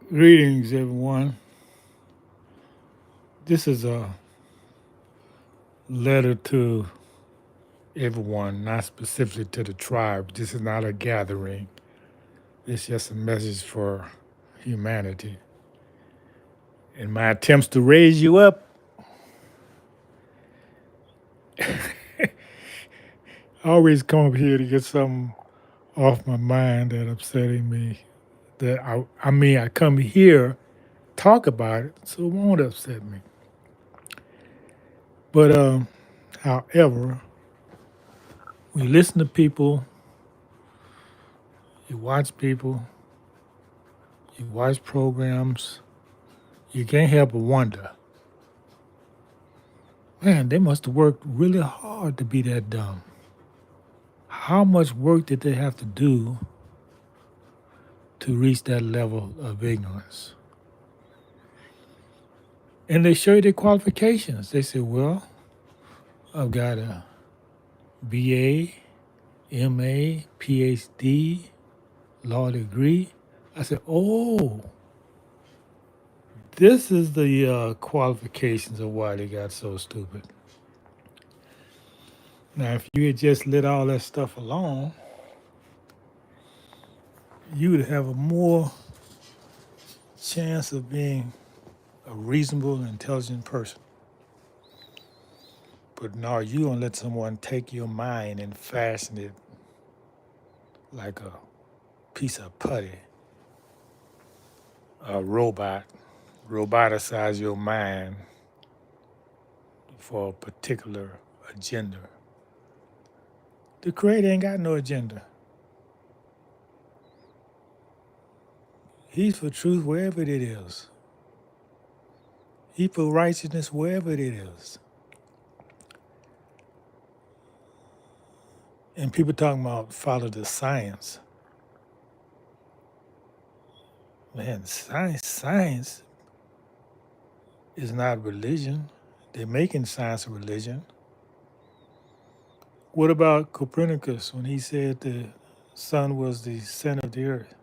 Greetings, everyone. This is a letter to everyone, not specifically to the tribe. This is not a gathering. It's just a message for humanity. In my attempts to raise you up, I always come up here to get something off my mind that upsetting me. I come here, talk about it, so it won't upset me. But however, when you listen to people, you watch people, you watch programs, you can't help but wonder, man, they must have worked really hard to be that dumb. How much work did they have to do to reach that level of ignorance? And they show you their qualifications. They say, well, I've got a BA, MA, PhD, law degree. I said, oh, this is the qualifications of why they got so stupid. Now, if you had just let all that stuff alone, you would have a more chance of being a reasonable, intelligent person. But no, you don't let someone take your mind and fashion it like a piece of putty, a robot, roboticize your mind for a particular agenda. The Creator ain't got no agenda. He's for truth wherever it is. He for righteousness wherever it is. And people talking about follow the science. Man, science is not religion. They're making science a religion. What about Copernicus when he said the sun was the center of the earth?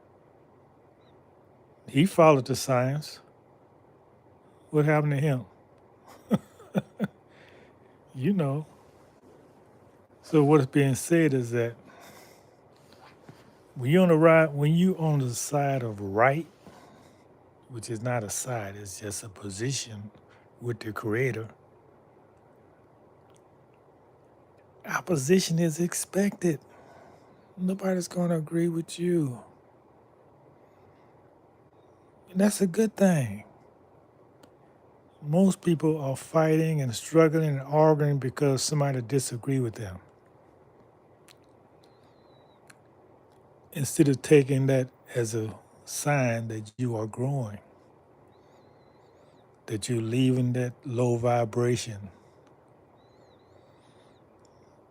He followed the science. What happened to him? You know. So what's being said is that when you on the side of right, which is not a side, it's just a position with the Creator, opposition is expected. Nobody's going to agree with you. And that's a good thing. Most people are fighting and struggling and arguing because somebody disagree with them. Instead of taking that as a sign that you are growing, that you're leaving that low vibration,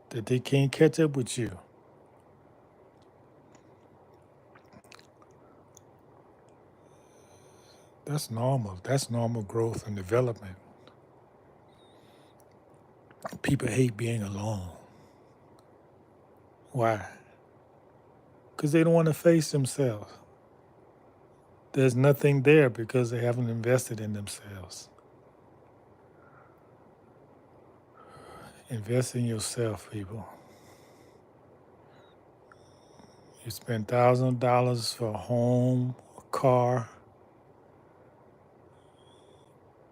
that they can't catch up with you. That's normal. That's normal growth and development. People hate being alone. Why? Because they don't want to face themselves. There's nothing there because they haven't invested in themselves. Invest in yourself, people. You spend thousands of dollars for a home, a car,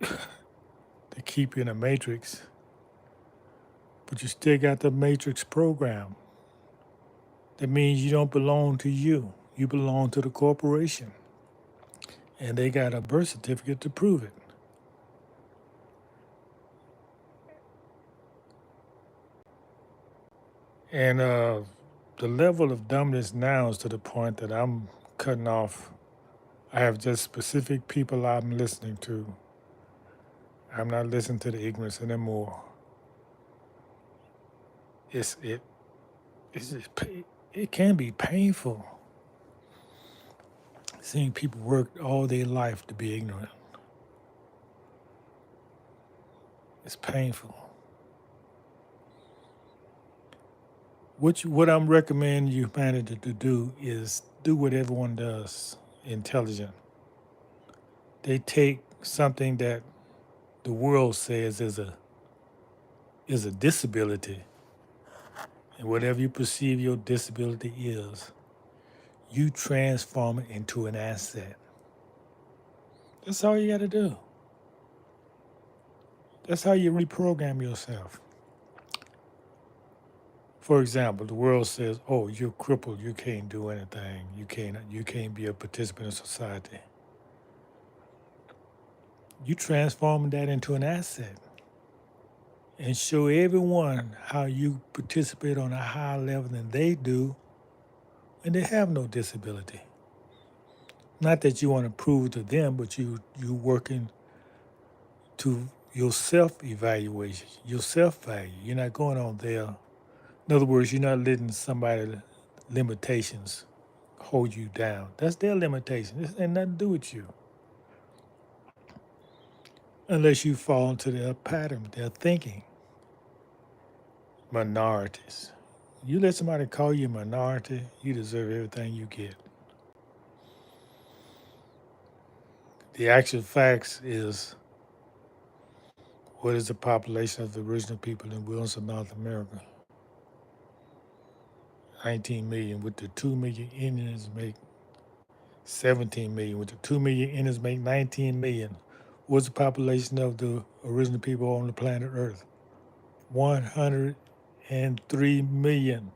to keep you in a matrix, but you still got the matrix program. That means you don't belong to you. You belong to the corporation. And they got a birth certificate to prove it. And the level of dumbness now is to the point that I'm cutting off. I have just specific people I'm listening to. I'm not listening to the ignorance anymore. It's it it's just, it can be painful seeing people work all their life to be ignorant. It's painful. What I'm recommending humanity to do is do what everyone does, intelligent. They take something that the world says is a disability, and whatever you perceive your disability is, you transform it into an asset. That's all you got to do. That's how you reprogram yourself. For example, the world says, "Oh, you're crippled. You can't do anything. You can't be a participant in society." You transform that into an asset and show everyone how you participate on a higher level than they do, and they have no disability. Not that you want to prove to them, but you working to your self-evaluation, your self-value. You're not going on there. In other words, you're not letting somebody's limitations hold you down. That's their limitation. This ain't nothing to do with you. Unless you fall into their pattern, their thinking. Minorities. You let somebody call you a minority, you deserve everything you get. The actual facts is, what is the population of the original people in Wilson, North America? 19 million. With the 2 million Indians make 17 million. With the 2 million Indians make 19 million. What's the population of the original people on the planet Earth? 103 million.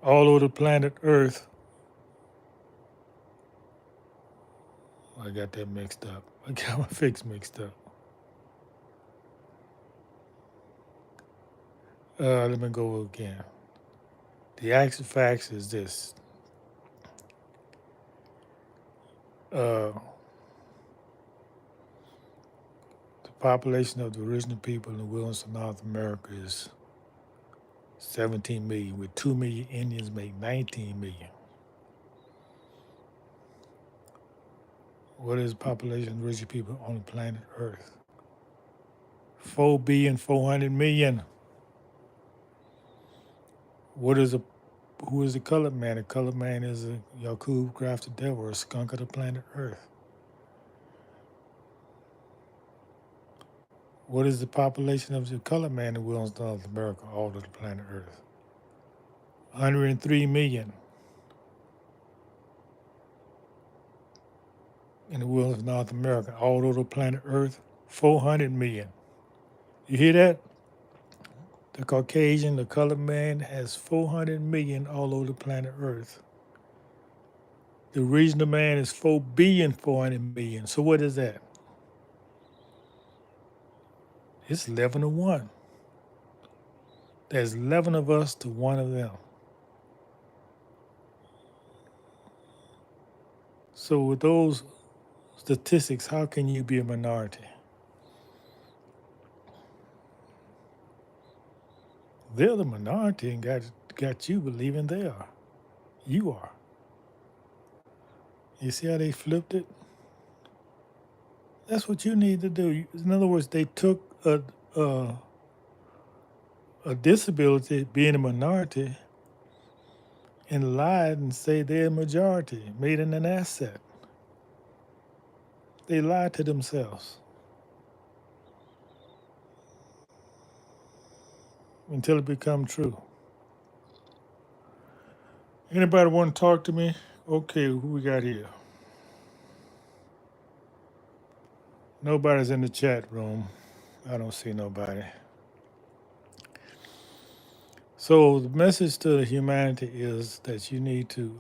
All over the planet Earth. I got that mixed up. I got my fix mixed up. Let me go again. The actual facts is this. The population of the original people in the wilderness of North America is 17 million, with 2 million Indians make 19 million. What is the population of the original people on the planet Earth? 4,400,000,000. Who is the colored man? The colored man is a Yakub grafted devil, a skunk of the planet Earth. What is the population of the colored man in the wilderness of North America, all of the planet Earth? 103 million. In the wilderness of North America, all over the planet Earth, 400 million. You hear that? The Caucasian, the colored man, has 400 million all over the planet Earth. The regional man is 4,400,000,000. So what is that? It's 11 to 1. There's 11 of us to one of them. So with those statistics, how can you be a minority? They're the minority and got you believing they are. You are. You see how they flipped it? That's what you need to do. In other words, they took a disability, being a minority, and lied and say they're a majority, made it an asset. They lied to themselves until it become true. Anybody want to talk to me? Okay, who we got here? Nobody's in the chat room. I don't see nobody. So the message to humanity is that you need to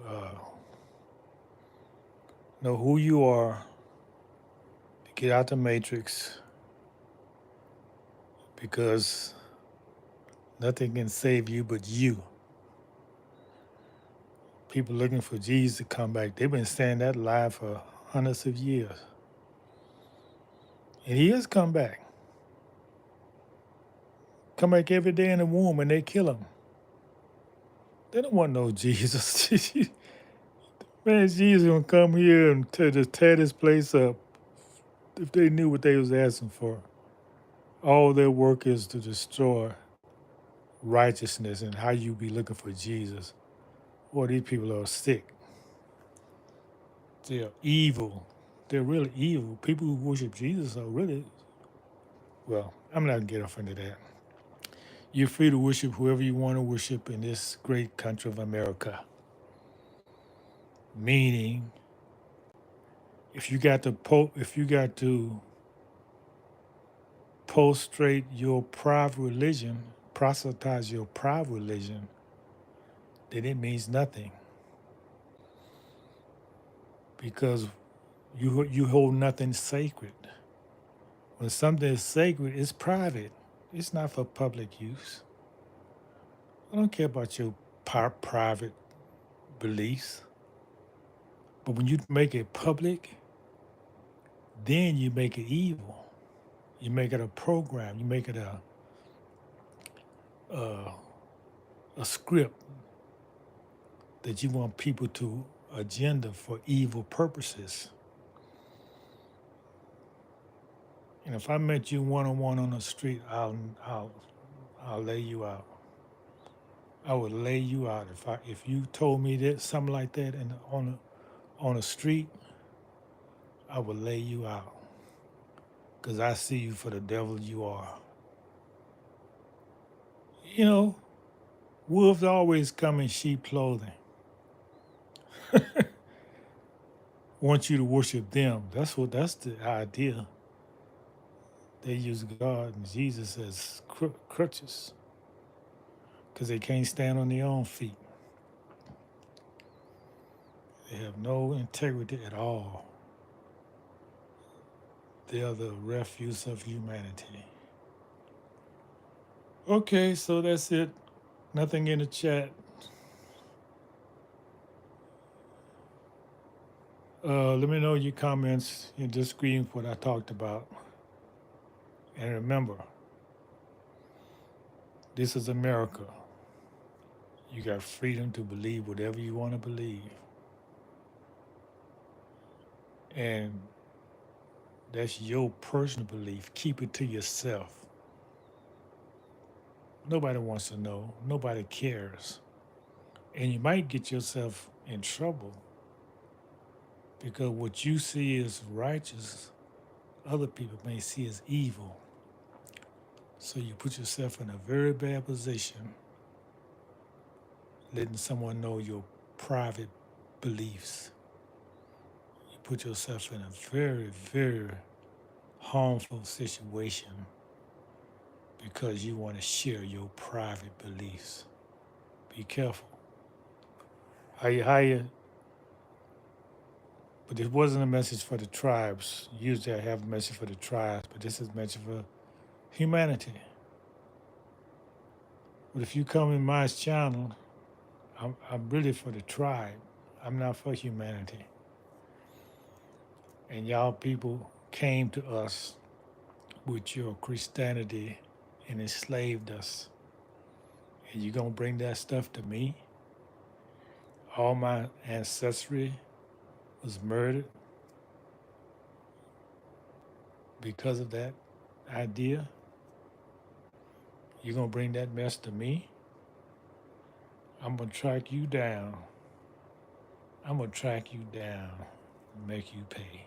know who you are, get out the matrix, because nothing can save you but you. People looking for Jesus to come back. They've been saying that lie for hundreds of years. And he has come back. Come back every day in the womb and they kill him. They don't want no Jesus. Man, Jesus gonna come here and just tear this place up. If they knew what they was asking for. All their work is to destroy righteousness, and how you be looking for Jesus. Boy, these people are sick. They are evil. they're really evil. People who worship Jesus are really, well, I'm not going to get off into that. You're free to worship whoever you want to worship in this great country of America. Meaning, if you got to prostrate your private religion, proselytize your private religion, then it means nothing because you hold nothing sacred. When something is sacred, it's private. It's not for public use. I don't care about your private beliefs. But when you make it public, then you make it evil. You make it a program. You make it a, a script that you want people to agenda for evil purposes. And if I met you one on one on the street, I'll lay you out. I would lay you out if you told me that something like that on the street. I would lay you out because I see you for the devil you are. You know, wolves always come in sheep clothing. Want you to worship them. That's the idea. They use God and Jesus as crutches because they can't stand on their own feet. They have no integrity at all. They are the refuse of humanity. Okay, so that's it. Nothing in the chat. Let me know your comments, your disagreeing with what I talked about. And remember, this is America. You got freedom to believe whatever you want to believe. And that's your personal belief. Keep it to yourself. Nobody wants to know. Nobody cares. And you might get yourself in trouble because what you see as righteous, other people may see as evil. So you put yourself in a very bad position, letting someone know your private beliefs. You put yourself in a very, very harmful situation because you want to share your private beliefs. Be careful. How you, but this wasn't a message for the tribes. Usually I have a message for the tribes, but this is a message for humanity. But if you come in my channel, I'm really for the tribe. I'm not for humanity. And y'all people came to us with your Christianity and enslaved us. And you gonna bring that stuff to me? All my ancestry was murdered because of that idea? You gonna bring that mess to me? I'm gonna track you down. I'm gonna track you down and make you pay.